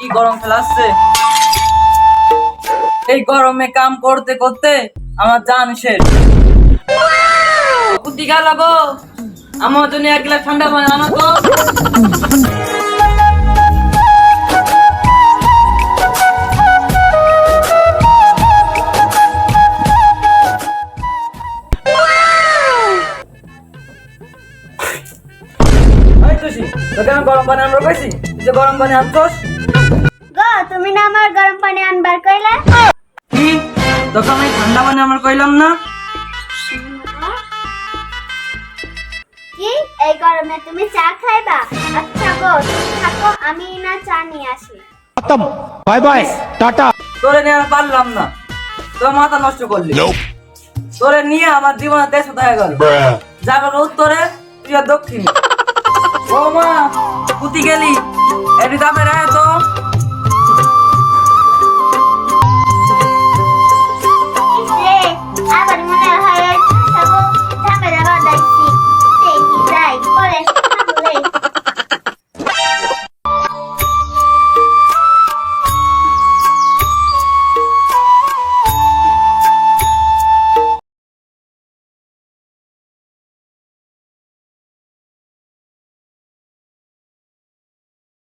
কি গরম ফেলাচ্ছে। এই গরমে কাম করতে করতে আমার জান শেষ। কুতি গেল গো, আমার জন্য এক গ্লাস ঠান্ডা পানি আনো তো। তোকে আমি গরম পানি আনবার কইছি, তুই যে গরম পানি আনছস। গো তুমি না আমার গরম পানি আনবার কইলা? কি তোকে আমি ঠান্ডা পানি আমার কইলাম না? কি এই গরমে তুমি চা খাইবা? আচ্ছা গো তুমি থাকো, আমি না চা নিয়ে আসি। खत्म बाय बाय टाटा তোরে নিয়ে আর পারলাম না, তোর মাথা নষ্ট করলি। তোরে নিয়ে আমার জীবনে দেশ হয়ে গেল। যাবে উত্তরে, তুই আর দক্ষিণে। ও মা কুতি গেলি, এটি দামে রায় তো।